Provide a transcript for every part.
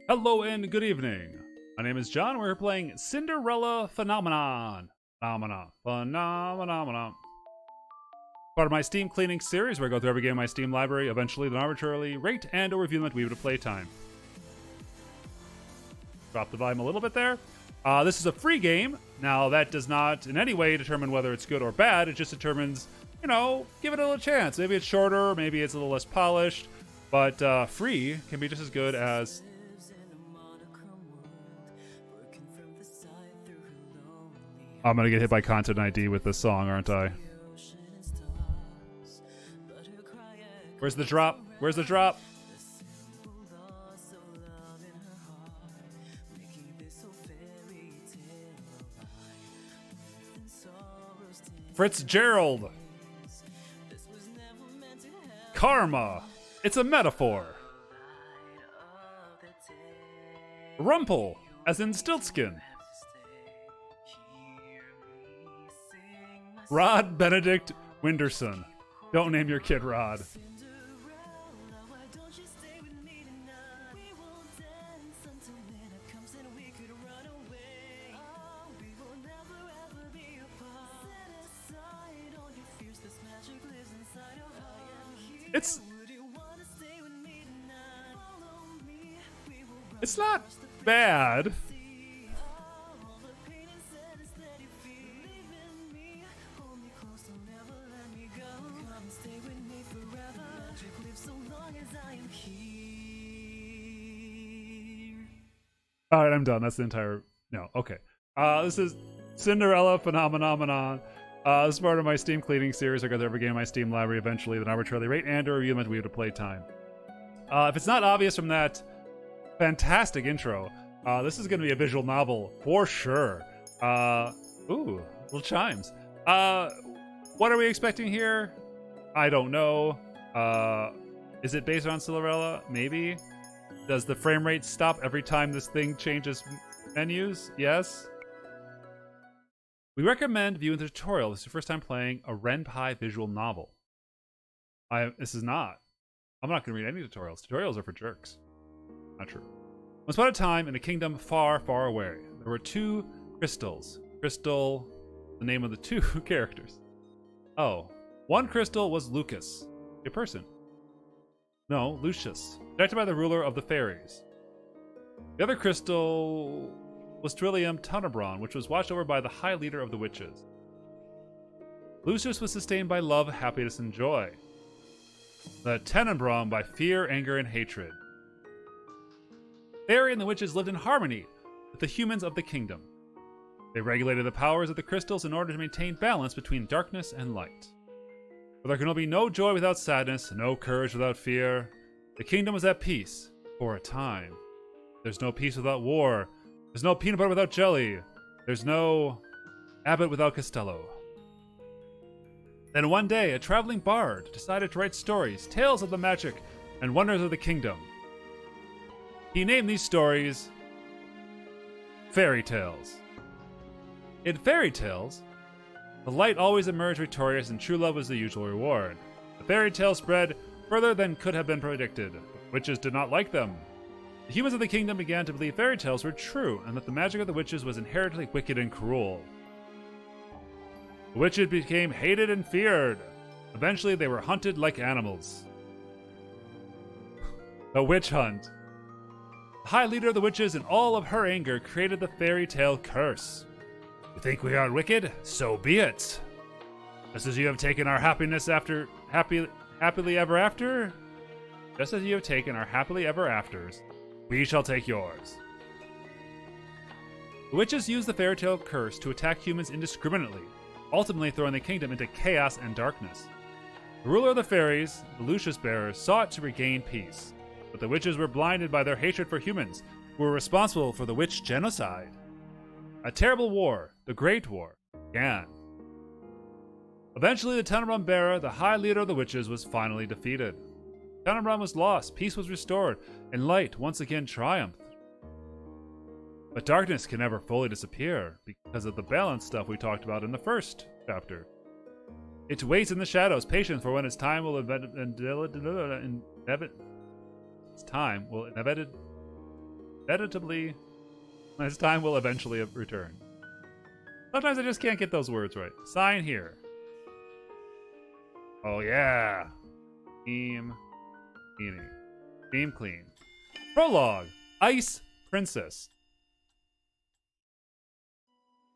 Hello and good evening. My name is John. We're playing Cinderella Phenomenon. Phenomenon. Part of my Steam cleaning series where I go through every game in my Steam library, eventually then arbitrarily rate and or review them at Weave to Playtime. Drop the volume a little bit there. This is a free game. Now, that does not in any way determine whether it's good or bad. It just determines, give it a little chance. Maybe it's shorter, maybe it's a little less polished, but free can be just as good as... I'm gonna get hit by content ID with this song, aren't I? Where's the drop? Where's the drop? Fitzgerald. Karma. It's a metaphor. Rumple, as in Stiltskin. Rod Benedict Winderson. Don't name your kid Rod. It's not bad. All right, I'm done. That's the entire... No, okay. This is Cinderella Phenomenon. This is part of my Steam cleaning series. I got every game in my Steam library eventually, then arbitrarily rate and or review them at Weave to Playtime. If it's not obvious from that fantastic intro, this is going to be a visual novel for sure. Ooh, little chimes. What are we expecting here? I don't know. Is it based on Cinderella? Maybe. Does the frame rate stop every time this thing changes menus? Yes. We recommend viewing the tutorial. This is your first time playing a Renpai visual novel. This is not. I'm not going to read any tutorials. Tutorials are for jerks. Not true. Once upon a time, in a kingdom far, far away, there were two crystals. Crystal, the name of the two characters. Oh. One crystal was Lucas, a person. No, Lucius, protected by the ruler of the fairies. The other crystal was Trillium Tenebron, which was watched over by the high leader of the witches. Lucius was sustained by love, happiness, and joy. The Tenebron by fear, anger, and hatred. Fairy and the witches lived in harmony with the humans of the kingdom. They regulated the powers of the crystals in order to maintain balance between darkness and light. For there can be no joy without sadness, no courage without fear. The kingdom was at peace, for a time. There's no peace without war. There's no peanut butter without jelly. There's no abbot without Costello. Then one day, a traveling bard decided to write stories, tales of the magic and wonders of the kingdom. He named these stories fairy tales. In fairy tales, the light always emerged victorious and true love was the usual reward. The fairy tale spread further than could have been predicted. Witches did not like them. The humans of the kingdom began to believe fairy tales were true and that the magic of the witches was inherently wicked and cruel. The witches became hated and feared. Eventually, they were hunted like animals. The witch hunt. The high leader of the witches, in all of her anger, created the fairy tale curse. You think we are wicked? So be it. Just as you have taken our happiness after happily ever after, just as you have taken our happily ever afters, we shall take yours. The witches used the fairy tale curse to attack humans indiscriminately, ultimately throwing the kingdom into chaos and darkness. The ruler of the fairies, the Lucius bearers, sought to regain peace, but the witches were blinded by their hatred for humans, who were responsible for the witch genocide. A terrible war, the Great War, began. Eventually, the Tenebron bearer, the high leader of the witches, was finally defeated. Tenebron was lost, peace was restored, and light once again triumphed. But darkness can never fully disappear because of the balance stuff we talked about in the first chapter. It waits in the shadows, patient for when its time will Inevitably, his time will eventually return. Sometimes I just can't get those words right. Sign here. Oh yeah. Steam cleaning. Steam clean. Prologue. Ice Princess.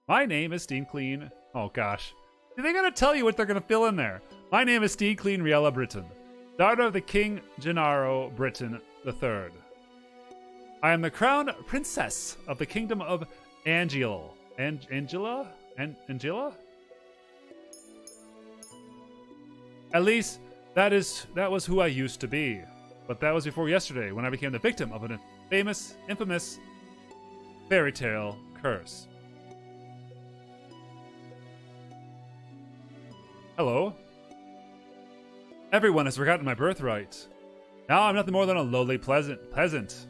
My name is Steam Clean. Oh gosh. They gotta tell you what they're gonna fill in there. My name is Steam Clean Riella Britain, daughter of the King Gennaro Britain III. I am the crown princess of the kingdom of Angela. Angela? At least, that was who I used to be. But that was before yesterday, when I became the victim of an infamous fairy tale curse. Hello? Everyone has forgotten my birthright. Now I'm nothing more than a lowly peasant.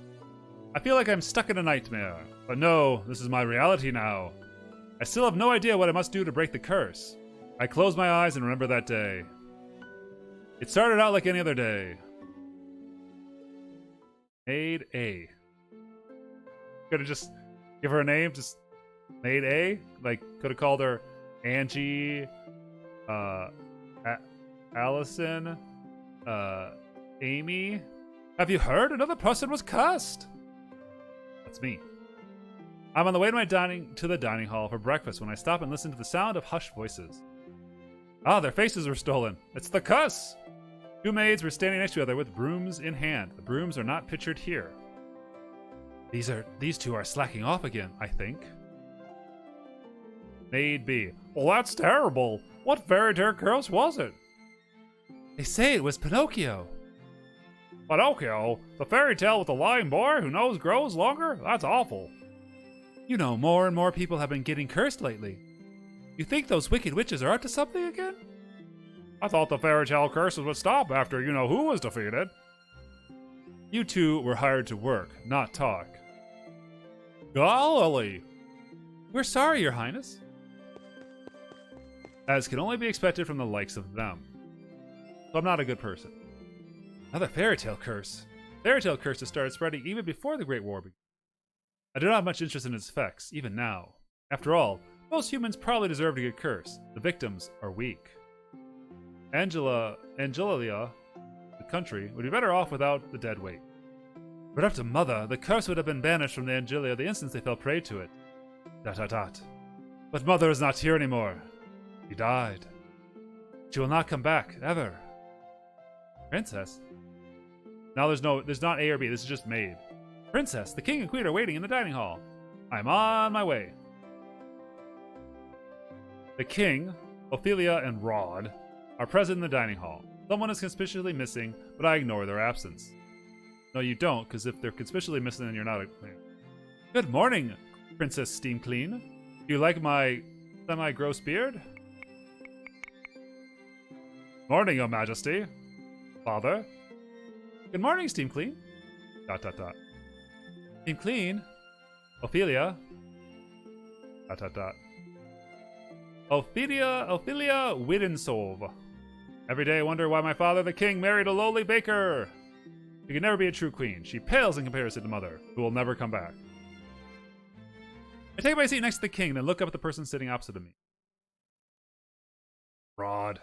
I feel like I'm stuck in a nightmare. But no, this is my reality now. I still have no idea what I must do to break the curse. I close my eyes and remember that day. It started out like any other day. Maid A. Could've just give her a name, just Maid A? Like, could've called her Angie, Allison, Amy. Have you heard? Another person was cursed. That's me. I'm on the way to the dining hall for breakfast when I stop and listen to the sound of hushed voices. Ah, their faces were stolen. It's the cuss! Two maids were standing next to each other with brooms in hand. The brooms are not pictured here. These two are slacking off again, I think. Maid B. Well, that's terrible. What fairy tale curse was it? They say it was Pinocchio. Pinocchio? The fairy tale with the lying boy whose nose grows longer? That's awful. You know, more and more people have been getting cursed lately. You think those wicked witches are up to something again? I thought the fairy tale curses would stop after you-know-who was defeated. You two were hired to work, not talk. Golly! We're sorry, Your Highness. As can only be expected from the likes of them. So I'm not a good person. Another fairy tale curse. Fairy tale curses started spreading even before the Great War began. I do not have much interest in its effects, even now. After all, most humans probably deserve to get cursed. The victims are weak. Angelia, the country, would be better off without the dead weight. But up to Mother, the curse would have been banished from the Angelia the instant they fell prey to it. ... But Mother is not here anymore. She died. She will not come back, ever. Princess? Now there's not A or B, this is just maid. Princess, the king and queen are waiting in the dining hall. I'm on my way. The king, Ophelia, and Rod are present in the dining hall. Someone is conspicuously missing, but I ignore their absence. No, you don't, because if they're conspicuously missing, then you're not a... Good morning, Princess Steam Clean. Do you like my semi-gross beard? Morning, Your Majesty. Father. Good morning, Steam Clean. ... Steam Clean. Ophelia. ... Ophelia Widensov. Every day I wonder why my father, the king, married a lowly baker. She could never be a true queen. She pales in comparison to Mother, who will never come back. I take my seat next to the king, then look up at the person sitting opposite of me. Rod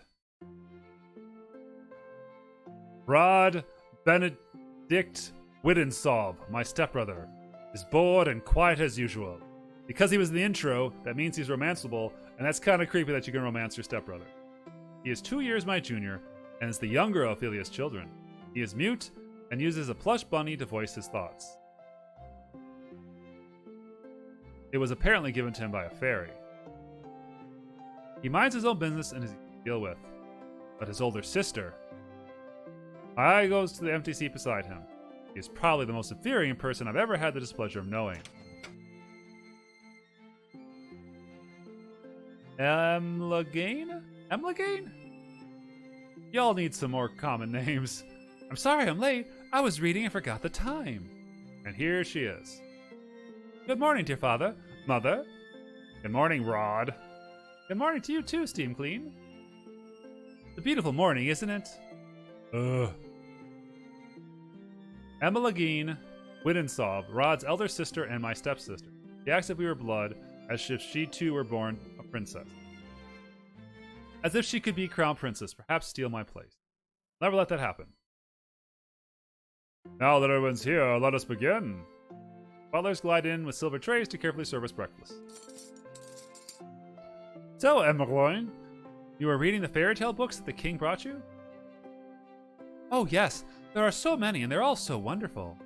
Benedict Widensov, my stepbrother, is bored and quiet as usual. Because he was in the intro, that means he's romanceable, and that's kind of creepy that you can romance your stepbrother. He is 2 years my junior, and is the younger of Ophelia's children. He is mute, and uses a plush bunny to voice his thoughts. It was apparently given to him by a fairy. He minds his own business and is easy to deal with. But his older sister... My eye goes to the empty seat beside him. He is probably the most infuriating person I've ever had the displeasure of knowing. Emlegane? Y'all need some more common names. I'm sorry I'm late. I was reading and forgot the time. And here she is. Good morning, dear father. Mother. Good morning, Rod. Good morning to you too, Steam Clean. It's a beautiful morning, isn't it? Emma Lagine Widinsov, Rod's elder sister and my stepsister. She acts if we were blood, as if she too were born a princess. As if she could be crown princess, perhaps steal my place. Never let that happen. Now that everyone's here, let us begin. Butlers glide in with silver trays to carefully serve us breakfast. So, Emmeline, you are reading the fairy tale books that the king brought you? Oh yes, there are so many and they're all so wonderful.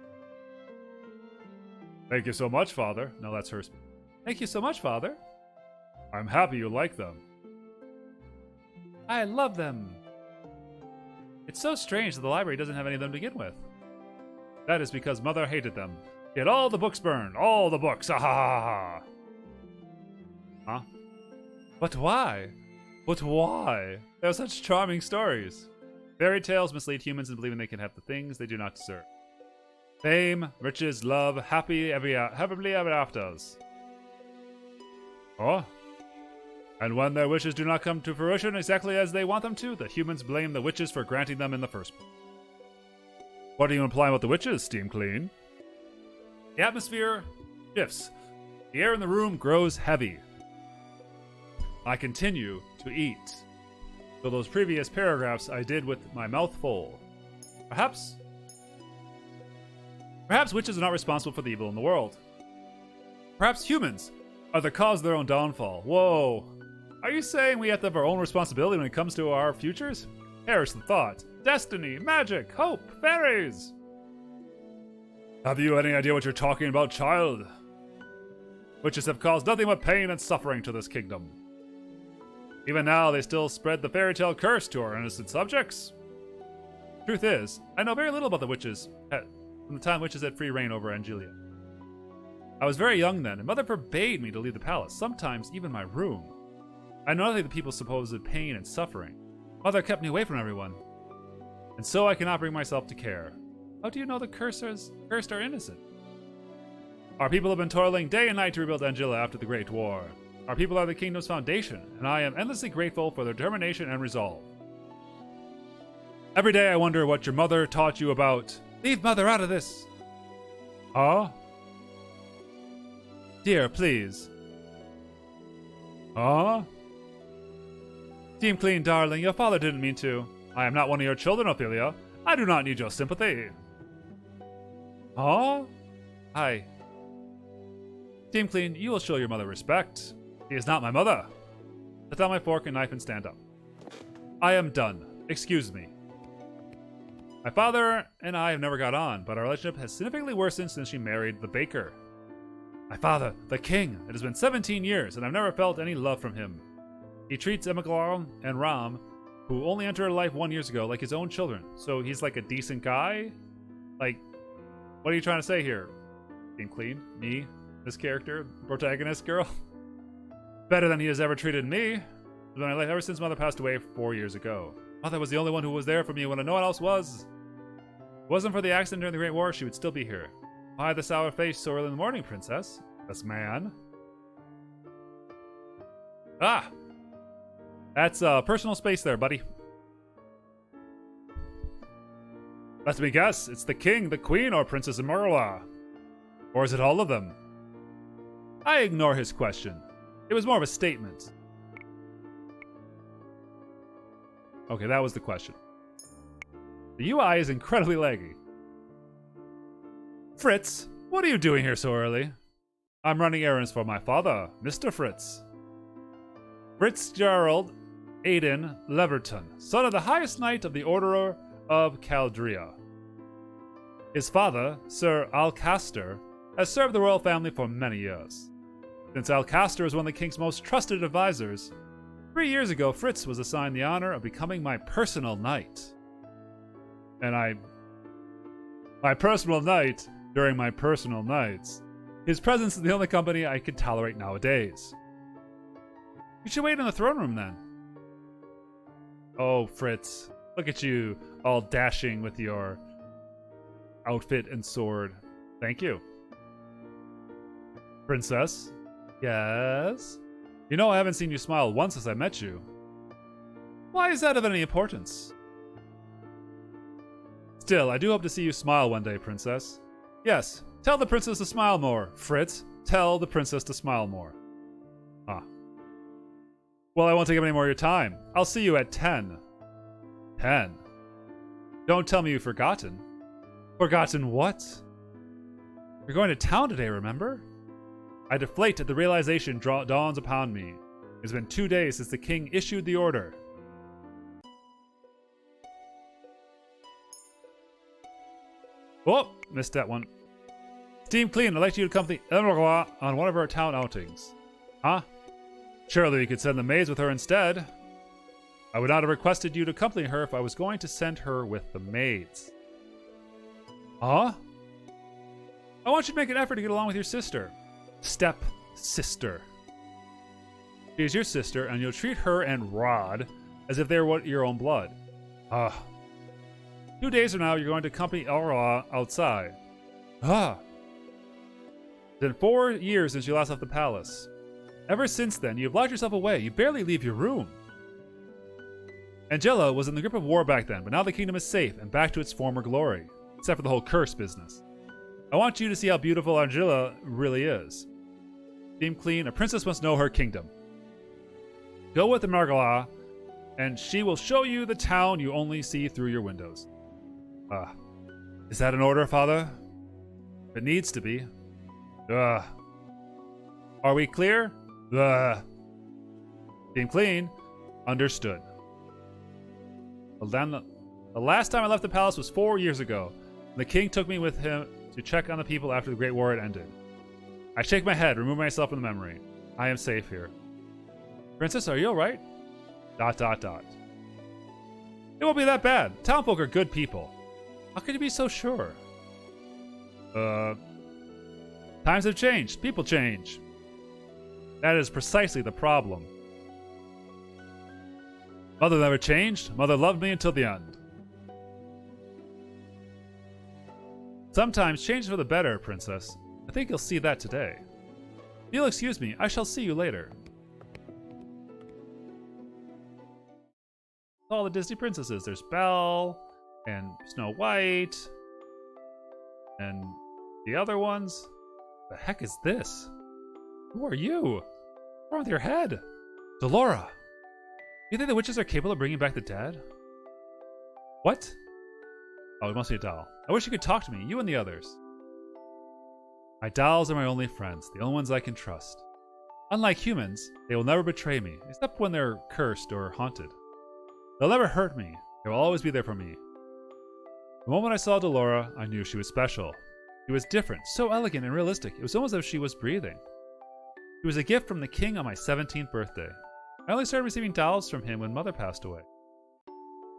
Thank you so much, Father. No, that's her. Thank you so much, Father. I'm happy you like them. I love them. It's so strange that the library doesn't have any of them to begin with. That is because Mother hated them. Get all the books burned. All the books. Ah ha ha ha. Huh? But why? But why? They are such charming stories. Fairy tales mislead humans in believing they can have the things they do not deserve. Fame, riches, love, happily ever afters. Oh? And when their wishes do not come to fruition exactly as they want them to, the humans blame the witches for granting them in the first place. What are you implying about the witches, Steam Clean? The atmosphere shifts. The air in the room grows heavy. I continue to eat. So those previous paragraphs I did with my mouth full. Perhaps witches are not responsible for the evil in the world. Perhaps humans are the cause of their own downfall. Whoa. Are you saying we have to have our own responsibility when it comes to our futures? Perish the thought. Destiny, magic, hope, fairies. Have you any idea what you're talking about, child? Witches have caused nothing but pain and suffering to this kingdom. Even now, they still spread the fairy tale curse to our innocent subjects. Truth is, I know very little about the witches from the time witches had free reign over Angelia. I was very young then, and Mother forbade me to leave the palace, sometimes even my room. I know nothing of the people's supposed pain and suffering. Mother kept me away from everyone, and so I cannot bring myself to care. How do you know the cursed are innocent? Our people have been toiling day and night to rebuild Angelia after the Great War. Our people are the kingdom's foundation, and I am endlessly grateful for their determination and resolve. Every day I wonder what your mother taught you about... Leave Mother out of this! Huh? Dear, please. Huh? Steam Clean, darling, your father didn't mean to. I am not one of your children, Ophelia. I do not need your sympathy. Huh? Hi. Steam Clean, you will show your mother respect. She is not my mother. Put down my fork and knife and stand up. I am done. Excuse me. My father and I have never got on, but our relationship has significantly worsened since she married the baker. My father, the king. It has been 17 years, and I've never felt any love from him. He treats Emiglar and Ram, who only entered life 1 year ago, like his own children. So he's like a decent guy? Like, what are you trying to say here? Steam Clean? Me? This character? Protagonist girl? Better than he has ever treated me. It's been my life ever since Mother passed away 4 years ago. Mother was the only one who was there for me when no one else was. If it wasn't for the accident during the Great War, she would still be here. Why the sour face so early in the morning, princess? This man. Ah! That's personal space there, buddy. Let me guess, it's the king, the queen, or Princess Amarula. Or is it all of them? I ignore his question. It was more of a statement. Okay, that was the question. The UI is incredibly laggy. Fritz, what are you doing here so early? I'm running errands for my father, Mr. Fritz. Fritz Gerald Aidan Leverton, son of the highest knight of the Order of Caldria. His father, Sir Alcaster, has served the royal family for many years. Since Alcaster is one of the king's most trusted advisors, 3 years ago Fritz was assigned the honor of becoming my personal knight. And my personal knight during my personal nights. His presence is the only company I can tolerate nowadays. You should wait in the throne room then. Oh, Fritz, look at you, all dashing with your outfit and sword. Thank you. Princess? Yes? You know I haven't seen you smile once since I met you. Why is that of any importance? Still, I do hope to see you smile one day, Princess. Yes, tell the princess to smile more. Fritz, tell the princess to smile more. Ah. Well, I won't take up any more of your time. I'll see you at 10. 10? Don't tell me you've forgotten. Forgotten what? You're going to town today, remember? I deflate at the realization dawns upon me. It's been 2 days since the king issued the order. Oh, missed that one. Steam Clean, I'd like you to accompany Emma on one of our town outings. Huh? Surely we could send the maids with her instead. I would not have requested you to accompany her if I was going to send her with the maids. Huh? I want you to make an effort to get along with your sister. Step-sister. She is your sister, and you'll treat her and Rod as if they were your own blood. 2 days from now, you're going to accompany Elra outside. It's been 4 years since you last left the palace. Ever since then, you've locked yourself away. You barely leave your room. Angela was in the grip of war back then, but now the kingdom is safe and back to its former glory. Except for the whole curse business. I want you to see how beautiful Angela really is. Steam Clean, a princess must know her kingdom. Go with the Margala, and she will show you the town you only see through your windows. Is that an order, Father? It needs to be. Are we clear? Steam Clean, understood. The last time I left the palace was 4 years ago. The king took me with him to check on the people after the Great War had ended. I shake my head, remove myself from the memory. I am safe here. Princess, are you alright? ... It won't be that bad. Townfolk are good people. How could you be so sure? Times have changed. People change. That is precisely the problem. Mother never changed. Mother loved me until the end. Sometimes change for the better, Princess. I think you'll see that today. If you'll excuse me, I shall see you later. All the Disney princesses. There's Belle, and Snow White, and the other ones. The heck is this? Who are you? What's wrong with your head? Delora! You think the witches are capable of bringing back the dead? What? Oh, it must be a doll. I wish you could talk to me, you and the others. My dolls are my only friends, the only ones I can trust. Unlike humans, they will never betray me, except when they're cursed or haunted. They'll never hurt me. They will always be there for me. The moment I saw Delora, I knew she was special. She was different, so elegant and realistic. It was almost as if she was breathing. She was a gift from the king on my 17th birthday. I only started receiving dolls from him when Mother passed away.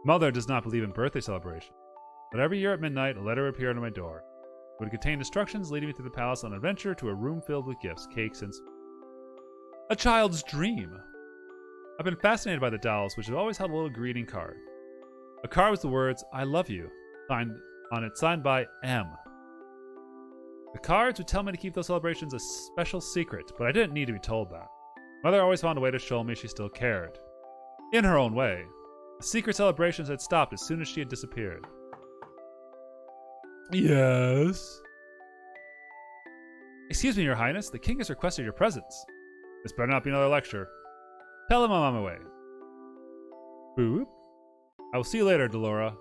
Mother does not believe in birthday celebration, but every year at midnight, a letter would appear under my door. It would contain instructions leading me through the palace on an adventure to a room filled with gifts, cakes, and sweets. A child's dream! I've been fascinated by the dolls, which have always held a little greeting card. The card was the words, I love you, signed by M. The cards would tell me to keep those celebrations a special secret, but I didn't need to be told that. Mother always found a way to show me she still cared. In her own way. The secret celebrations had stopped as soon as she had disappeared. Yes? Excuse me, Your Highness. The king has requested your presence. This better not be another lecture. Tell him I'm on my way. Boop. I will see you later, Delora.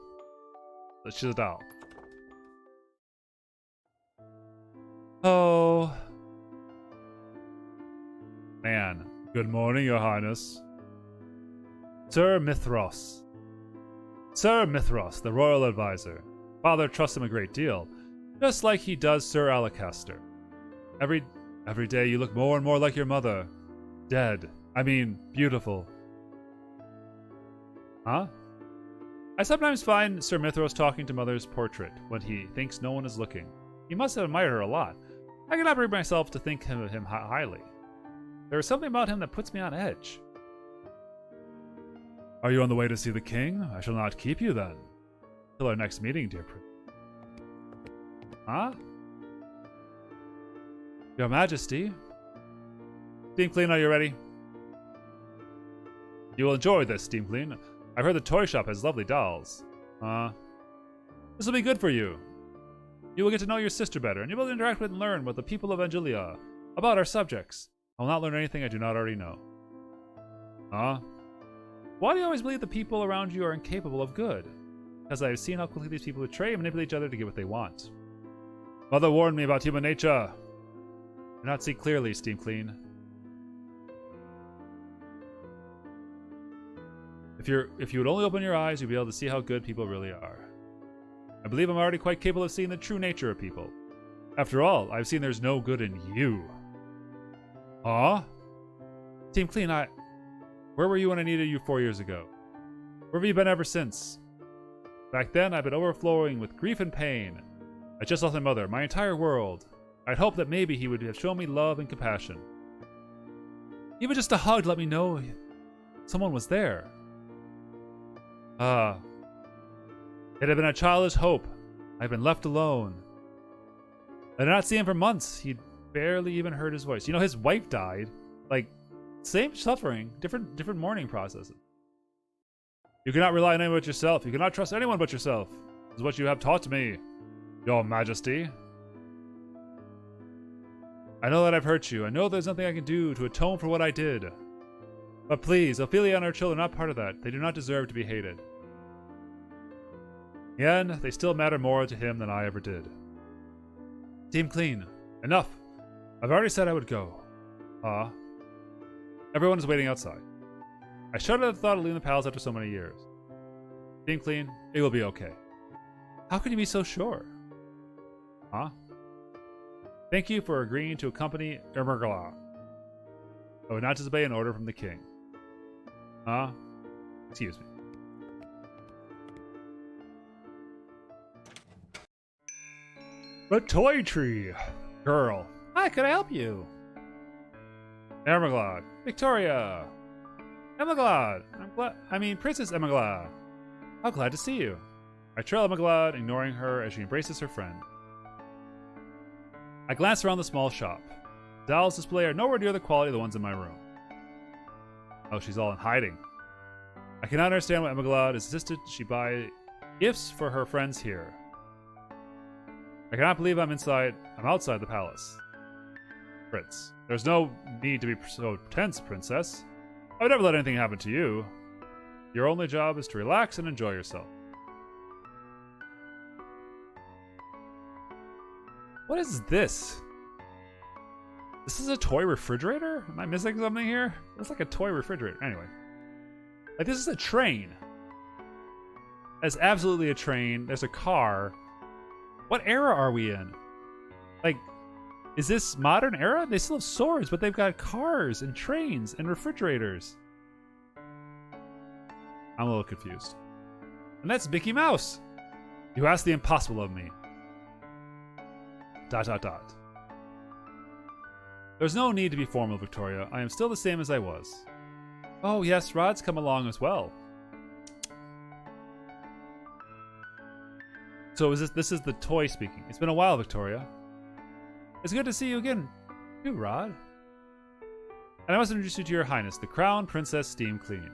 She's a doll. Oh. Man. Good morning, Your Highness. Sir Mithros. Sir Mithros, the royal advisor. Father trusts him a great deal, just like he does Sir Alacaster. Every day you look more and more like your mother. Dead. I mean, beautiful. Huh? I sometimes find Sir Mithros talking to Mother's portrait when he thinks no one is looking. He must have admired her a lot. I cannot bring myself to think of him highly. There is something about him that puts me on edge. Are you on the way to see the king? I shall not keep you then. Till our next meeting, dear prince. Huh? Your Majesty? Steam Clean, are you ready? You will enjoy this, Steam Clean. I've heard the toy shop has lovely dolls. This will be good for you. You will get to know your sister better, and you will interact with and learn with the people of Angelia about our subjects. I will not learn anything I do not already know. Huh? Why do you always believe the people around you are incapable of good? Because I have seen how quickly these people betray and manipulate each other to get what they want. Mother warned me about human nature. Do not see clearly, Steam Clean. If you would only open your eyes, you'd be able to see how good people really are. I believe I'm already quite capable of seeing the true nature of people. After all, I've seen there's no good in you. Huh? Team Clean, where were you when I needed you 4 years ago? Where have you been ever since? Back then, I've been overflowing with grief and pain. I just lost my mother, my entire world. I'd hoped that maybe he would have shown me love and compassion. Even just a hug let me know someone was there. It had been a childish hope. I've been left alone. I did not see him for months. He'd barely even heard his voice. You know, his wife died. Like, same suffering, different mourning processes. You cannot rely on anyone but yourself. You cannot trust anyone but yourself. This is what you have taught me, Your Majesty. I know that I've hurt you. I know there's nothing I can do to atone for what I did. But please, Ophelia and her children are not part of that. They do not deserve to be hated. In the end, they still matter more to him than I ever did. Team Clean, enough. I've already said I would go. Everyone is waiting outside. I shuddered at the thought of leaving the palace after so many years. Team Clean, it will be okay. How can you be so sure? Thank you for agreeing to accompany Ermergala. I would not disobey an order from the king. Excuse me. The toy tree. Girl. Hi, could I help you? Ermenglad. Victoria. Ermenglad. Princess Ermenglad. How glad to see you. I trail Ermenglad, ignoring her as she embraces her friend. I glance around the small shop. The dolls display are nowhere near the quality of the ones in my room. Oh, she's all in hiding. I cannot understand why Ermenglad insisted she buy gifts for her friends here. I cannot believe I'm outside the palace. Prince. There's no need to be so tense, Princess. I would never let anything happen to you. Your only job is to relax and enjoy yourself. What is this? This is a toy refrigerator? Am I missing something here? It's like a toy refrigerator. Anyway. Like, this is a train. That's absolutely a train. There's a car. What era are we in? Like, is this modern era? They still have swords, but they've got cars and trains and refrigerators. I'm a little confused. And that's Mickey Mouse. You asked the impossible of me. ... There's no need to be formal, Victoria. I am still the same as I was. Oh yes, Rod's come along as well. So this is the toy speaking. It's been a while, Victoria. It's good to see you again, too, Rod. And I must introduce you to Your Highness, the Crown Princess Steam Clean.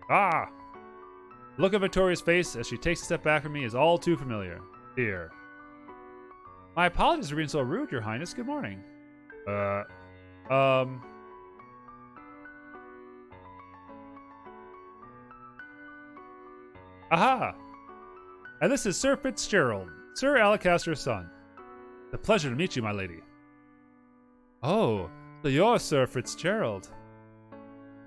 The look of Victoria's face as she takes a step back from me is all too familiar. Here. My apologies for being so rude, Your Highness. Good morning. Aha! And this is Sir Fitzgerald, Sir Alacaster's son. It's a pleasure to meet you, my lady. Oh, so you're Sir Fitzgerald.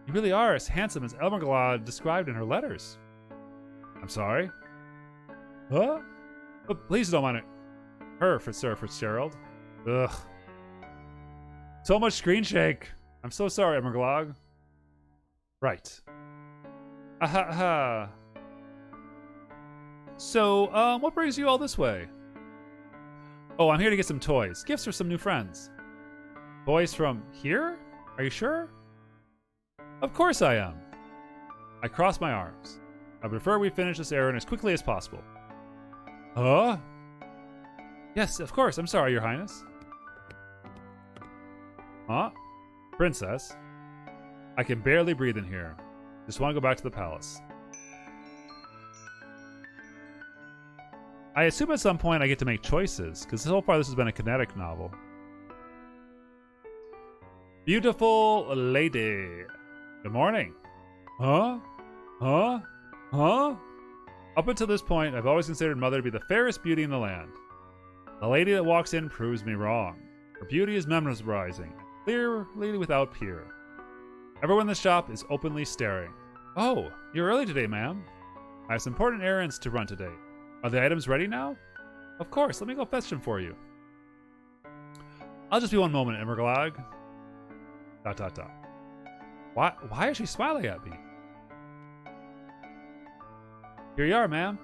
You really are as handsome as Ermenglad described in her letters. I'm sorry? Huh? But please don't mind it. Her for Sir Fitzgerald. Ugh. So much screen shake. I'm so sorry, Ermenglad. Right. Aha. So, what brings you all this way? Oh, I'm here to get some toys. Gifts for some new friends. Toys from here? Are you sure? Of course I am. I cross my arms. I prefer we finish this errand as quickly as possible. Huh? Yes, of course. I'm sorry, Your Highness. Huh? Princess? I can barely breathe in here. Just want to go back to the palace. I assume at some point I get to make choices, because so far this has been a kinetic novel. Beautiful lady. Good morning. Huh? Huh? Huh? Up until this point, I've always considered Mother to be the fairest beauty in the land. The lady that walks in proves me wrong. Her beauty is mesmerizing, clearly without peer. Everyone in the shop is openly staring. Oh, you're early today, ma'am. I have some important errands to run today. Are the items ready now? Of course, let me go fetch them for you. I'll just be one moment, Emmerglag. ... Why is she smiling at me? Here you are, ma'am.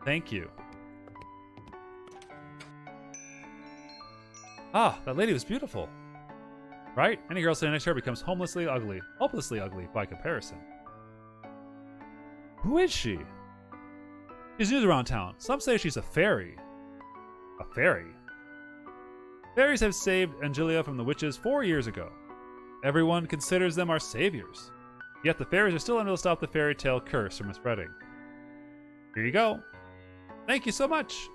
Thank you. Ah, that lady was beautiful. Right? Any girl sitting next to her becomes hopelessly ugly by comparison. Who is she? She's news around town. Some say she's a fairy. A fairy? Fairies have saved Angelia from the witches 4 years ago. Everyone considers them our saviors. Yet the fairies are still unable to stop the fairy tale curse from spreading. Here you go. Thank you so much.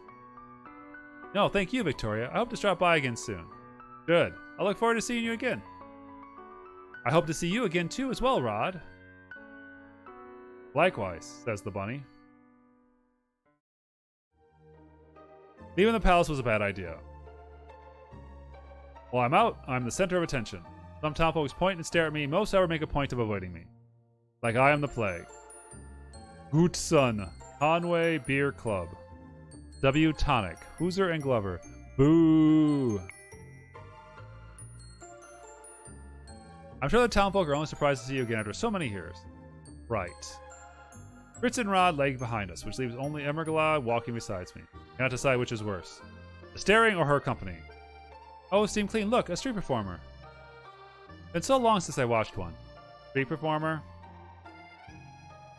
No, thank you, Victoria. I hope to stop by again soon. Good. I look forward to seeing you again. I hope to see you again too as well, Rod. Likewise, says the bunny. Leaving the palace was a bad idea. While I'm out, I'm the center of attention. Some town folks point and stare at me, most however make a point of avoiding me. Like I am the plague. Goot Son, Conway Beer Club. W. Tonic, Hooser and Glover. Boo! I'm sure the townfolk are only surprised to see you again after so many years. Right. Fritz and Rod lag behind us, which leaves only Emmergala walking beside me. Cannot decide which is worse. The staring or her company. Oh, Steam Clean, look, a street performer. Been so long since I watched one. Street performer?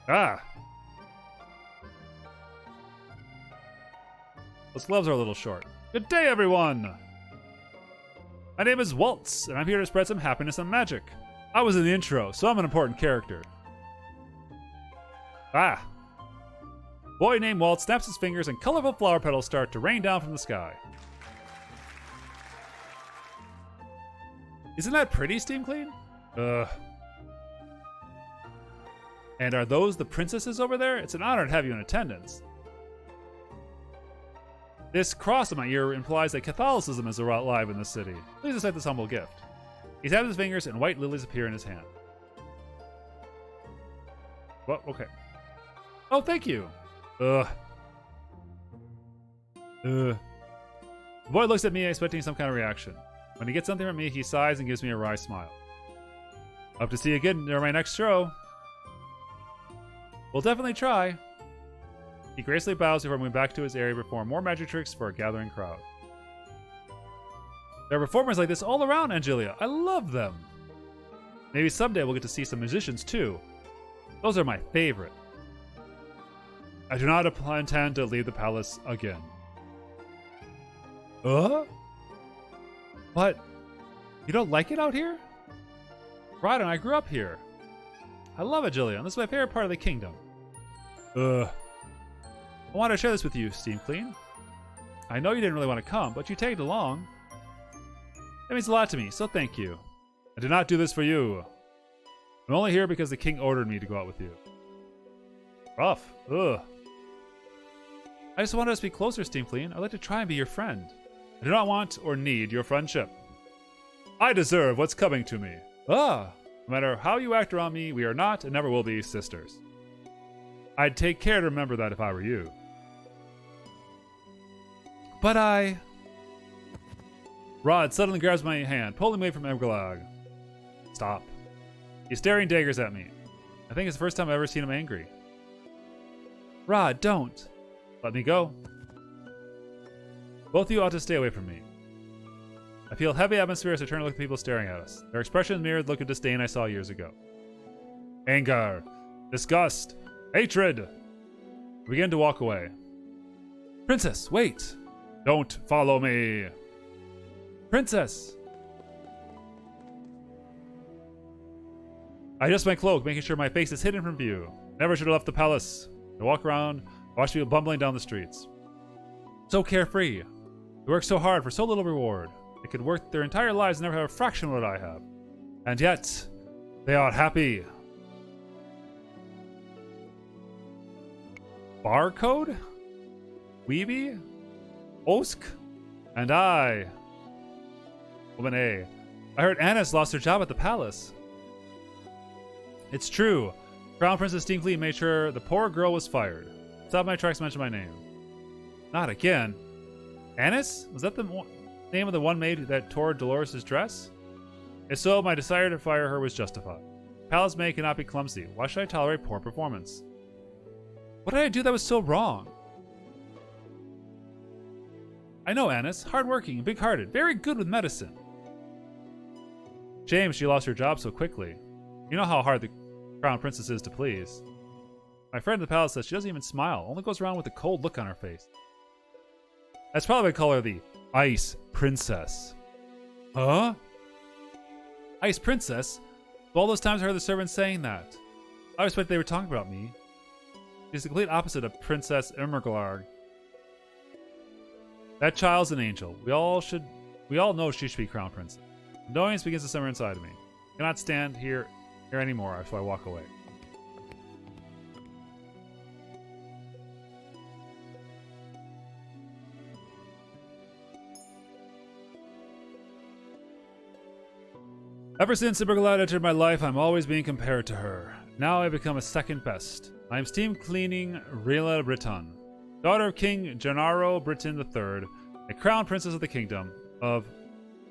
Ah! Those gloves are a little short. Good day, everyone! My name is Waltz, and I'm here to spread some happiness and magic. I was in the intro, so I'm an important character. Ah! Boy named Waltz snaps his fingers and colorful flower petals start to rain down from the sky. Isn't that pretty, Steam Clean? Ugh. And are those the princesses over there? It's an honor to have you in attendance. This cross on my ear implies that Catholicism is alive in the city. Please accept this humble gift. He taps his fingers and white lilies appear in his hand. Well, okay. Oh, thank you. Ugh. The boy looks at me expecting some kind of reaction. When he gets something from me, he sighs and gives me a wry smile. Hope to see you again near my next show. We'll definitely try. He gracefully bows before moving back to his area to perform more magic tricks for a gathering crowd. There are performers like this all around Angelia. I love them. Maybe someday we'll get to see some musicians too. Those are my favorite. I do not intend to leave the palace again. But you don't like it out here? Rod and I grew up here. I love Angelia, and this is my favorite part of the kingdom. I wanted to share this with you, Steam Clean. I know you didn't really want to come, but you tagged along. That means a lot to me, so thank you. I did not do this for you. I'm only here because the king ordered me to go out with you. Rough. Ugh. I just wanted us to be closer, Steam Clean. I'd like to try and be your friend. I do not want or need your friendship. I deserve what's coming to me. No matter how you act around me, we are not and never will be sisters. I'd take care to remember that if I were you. But I... Rod suddenly grabs my hand, pulling me away from Emmerglag. Stop. He's staring daggers at me. I think it's the first time I've ever seen him angry. Rod, don't. Let me go. Both of you ought to stay away from me. I feel heavy atmosphere as I turn to look at people staring at us. Their expressions mirrored the look of disdain I saw years ago. Anger, disgust, hatred. We begin to walk away. Princess, wait. Don't follow me. Princess. I adjust my cloak, making sure my face is hidden from view. Never should have left the palace. I walk around Watch people bumbling down the streets. So carefree. They work so hard for so little reward. They could work their entire lives and never have a fraction of what I have. And yet, they are happy. Barcode? Weeby? Osk? And I. Woman A. I heard Anna's lost her job at the palace. It's true. Crown Princess Steam Fleet made sure the poor girl was fired. Stop my tracks, mention my name. Not again. Annis? Was that the name of the one maid that tore Dolores' dress? If so, my desire to fire her was justified. Palace maid cannot be clumsy. Why should I tolerate poor performance? What did I do that was so wrong? I know Annis. Hardworking, big-hearted, very good with medicine. Shame she lost her job so quickly. You know how hard the Crown Princess is to please. My friend in the palace says she doesn't even smile, only goes around with a cold look on her face. That's probably why I call her the Ice Princess. Huh? Ice Princess? All those times I heard the servants saying that. I expect they were talking about me. She's the complete opposite of Princess Irmgard. That child's an angel. We all know she should be Crown Princess. Annoyance begins to simmer inside of me. I cannot stand here anymore, so I walk away. Ever since Cinderella entered my life, I'm always being compared to her. Now I've become a second best. I am steam cleaning Rila Briton, daughter of King Gennaro Briton III, a crown princess of the kingdom of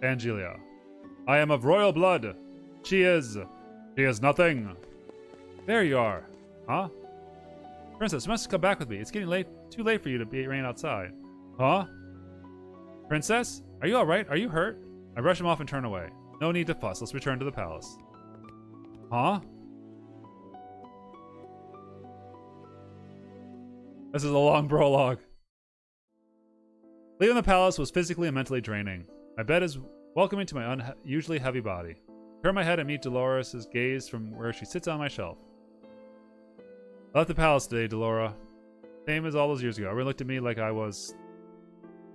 Angelia. I am of royal blood. She is nothing. There you are. Huh? Princess, you must come back with me. It's getting late. Too late for you to be rain outside. Huh? Princess? Are you alright? Are you hurt? I brush him off and turn away. No need to fuss. Let's return to the palace. Huh? This is a long prologue. Leaving the palace was physically and mentally draining. My bed is welcoming to my unusually heavy body. Turn my head and meet Dolores' gaze from where she sits on my shelf. I left the palace today, Delora. Same as all those years ago. Everyone looked at me like I was...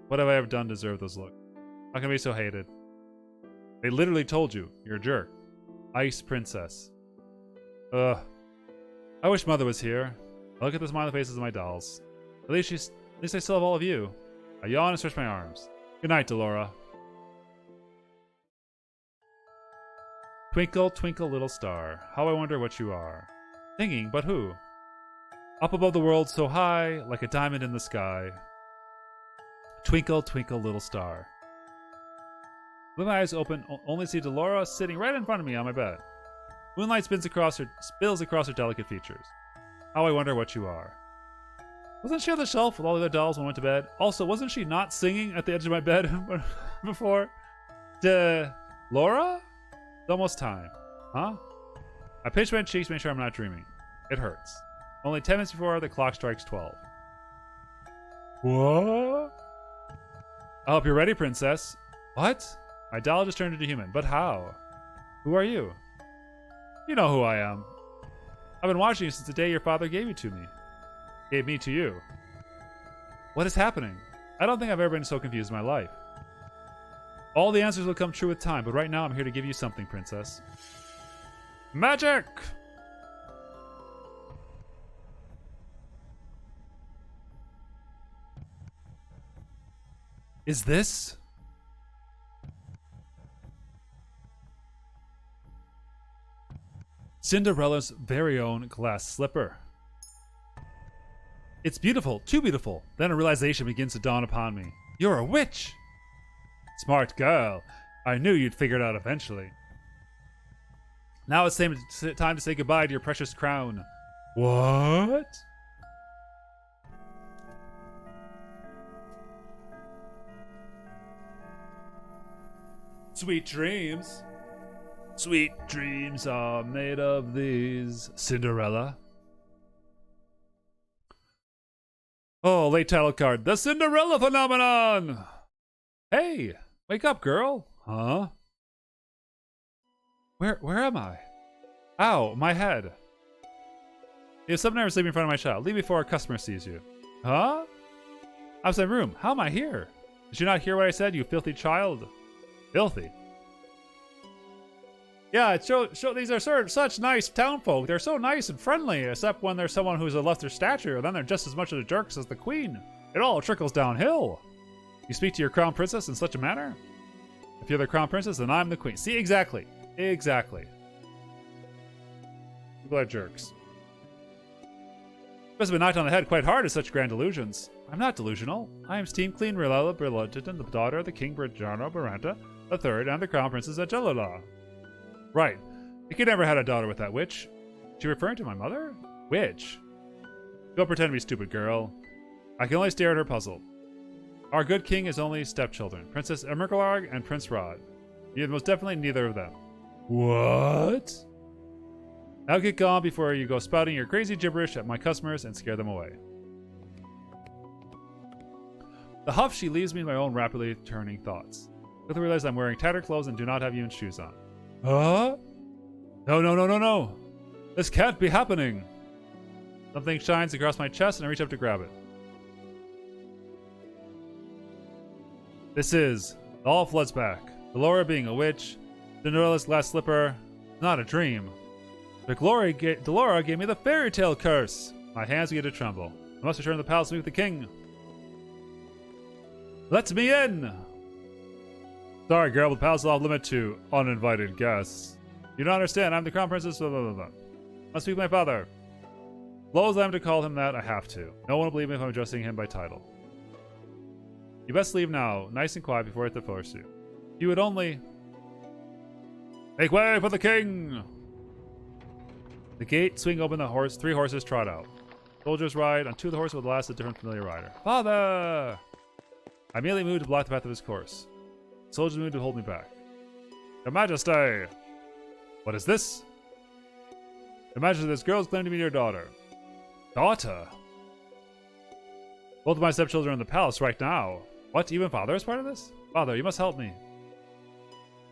What have I ever done to deserve those looks? How can I be so hated? They literally told you. You're a jerk. Ice Princess. Ugh. I wish Mother was here. I look at the smiling faces of my dolls. At least I still have all of you. I yawn and stretch my arms. Good night, Delora. Twinkle, twinkle, little star. How I wonder what you are. Singing, but who? Up above the world so high, like a diamond in the sky. Twinkle, twinkle, little star. With my eyes open, only see Delora sitting right in front of me on my bed. Moonlight spills across her delicate features. How I wonder what you are. Wasn't she on the shelf with all the other dolls when I went to bed? Also, wasn't she not singing at the edge of my bed before? Laura? It's almost time. Huh? I pinch my cheeks to make sure I'm not dreaming. It hurts. Only 10 minutes before the clock strikes 12. What? I hope you're ready, princess. What? My doll just turned into human, but how? Who are you? You know who I am. I've been watching you since the day your father gave you to me. Gave me to you. What is happening? I don't think I've ever been so confused in my life. All the answers will come true with time, but right now I'm here to give you something, princess. Magic! Is this? Cinderella's very own glass slipper. It's beautiful, too beautiful. Then a realization begins to dawn upon me. You're a witch! Smart girl. I knew you'd figure it out eventually. Now it's time to say goodbye to your precious crown. What? Sweet dreams. Sweet dreams are made of these. Cinderella. Oh, late title card. The Cinderella phenomenon! Hey, wake up, girl. Huh? Where am I? Ow, my head. You have someone ever sleep in front of my child. Leave before a customer sees you. Huh? Outside room. How am I here? Did you not hear what I said, you filthy child? Filthy? Yeah, these are such nice townfolk. They're so nice and friendly, except when there's someone who's left their stature, then they're just as much of the jerks as the queen. It all trickles downhill. You speak to your crown princess in such a manner? If you're the crown princess, then I'm the queen. See, exactly. Exactly. People are jerks. Must have been knocked on the head quite hard at such grand delusions. I'm not delusional. I am Steam Clean Rilella Berlotitan, the daughter of the King Brijano Baranta III and the Crown Princess of Jelala. Right. The king never had a daughter with that witch. Is she referring to my mother? Witch? Don't pretend to be stupid, girl. I can only stare at her puzzled. Our good king is only stepchildren, Princess Emergalarg and Prince Rod. You're most definitely neither of them. What? Now get gone before you go spouting your crazy gibberish at my customers and scare them away. The huff she leaves me in my own rapidly turning thoughts. Quickly realize I'm wearing tattered clothes and do not have even shoes on. Huh? No. This can't be happening. Something shines across my chest and I reach up to grab it. This is all floods back. Delora being a witch, Cinderella's glass slipper, not a dream. But Delora gave me the fairy tale curse. My hands begin to tremble. I must return to the palace to meet with the king. Let me in! Sorry, girl, but the palace is off limit to uninvited guests. You don't understand. I'm the crown princess. Blah, blah, blah, blah. Must speak to my father. Low as I am to call him that, I have to. No one will believe me if I'm addressing him by title. You best leave now, nice and quiet, before I hit the force you. You would only make way for the king. The gate swing open. Three horses trot out. Soldiers ride on two of the horses with the last a different familiar rider. Father! I immediately moved to block the path of his course. The soldiers moved to hold me back. Your Majesty! What is this? Your Majesty, this girl is claimed to be your daughter. Daughter? Both of my stepchildren are in the palace right now. What? Even father is part of this? Father, you must help me.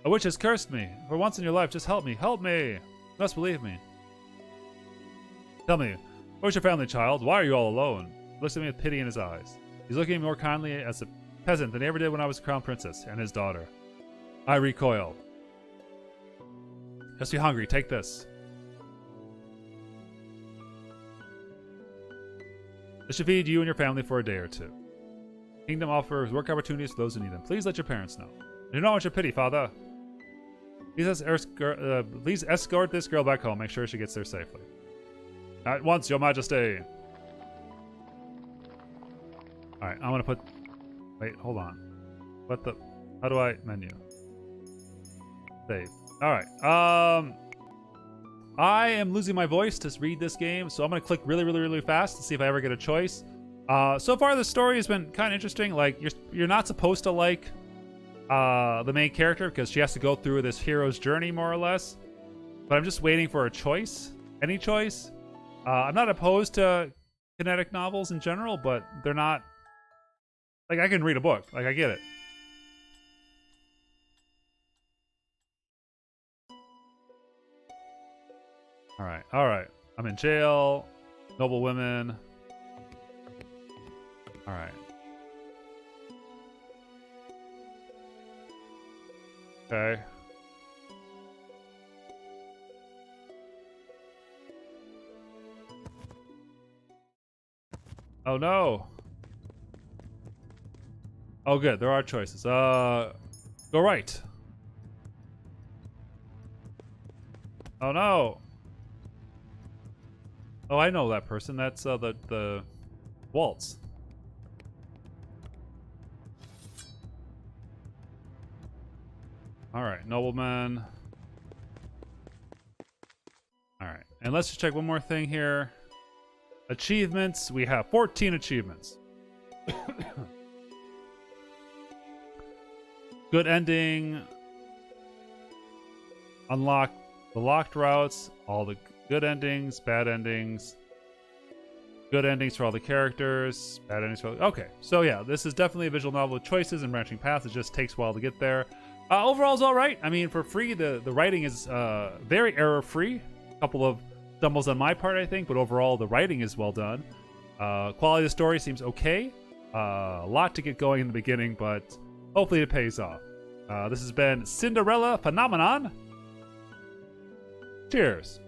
A witch has cursed me. For once in your life, just help me. Help me! You must believe me. Tell me, where's your family, child? Why are you all alone? He looks at me with pity in his eyes. He's looking at me more kindly as a peasant than he ever did when I was crown princess and his daughter. I recoil. Just be hungry. Take this. This should feed you and your family for a day or two. Kingdom offers work opportunities for those who need them. Please let your parents know. I do not want your pity, father. Please escort this girl back home. Make sure she gets there safely. At once, your majesty. Alright, I'm gonna put... Wait, hold on. What the... How do I... Menu. Save. Alright, I am losing my voice to read this game, so I'm gonna click really fast to see if I ever get a choice. So far the story has been kind of interesting. Like, you're not supposed to like the main character because she has to go through this hero's journey, more or less. But I'm just waiting for a choice. Any choice. I'm not opposed to kinetic novels in general, but they're not... Like, I can read a book. Like, I get it. Alright. I'm in jail. Noble women. Alright. Okay. Oh no. Oh good, there are choices. Go right. Oh no. Oh, I know that person. That's the Waltz. All right, nobleman. All right, and let's just check one more thing here. Achievements. We have 14 achievements. Good ending. Unlock the locked routes. All the good endings, bad endings. Good endings for all the characters. Bad endings for... Okay, so yeah, this is definitely a visual novel with choices and branching paths. It just takes a while to get there. Overall, it's all right. I mean, for free, the writing is very error-free. A couple of stumbles on my part, I think, but overall, the writing is well done. Quality of the story seems okay. A lot to get going in the beginning, but hopefully it pays off. This has been Cinderella Phenomenon. Cheers.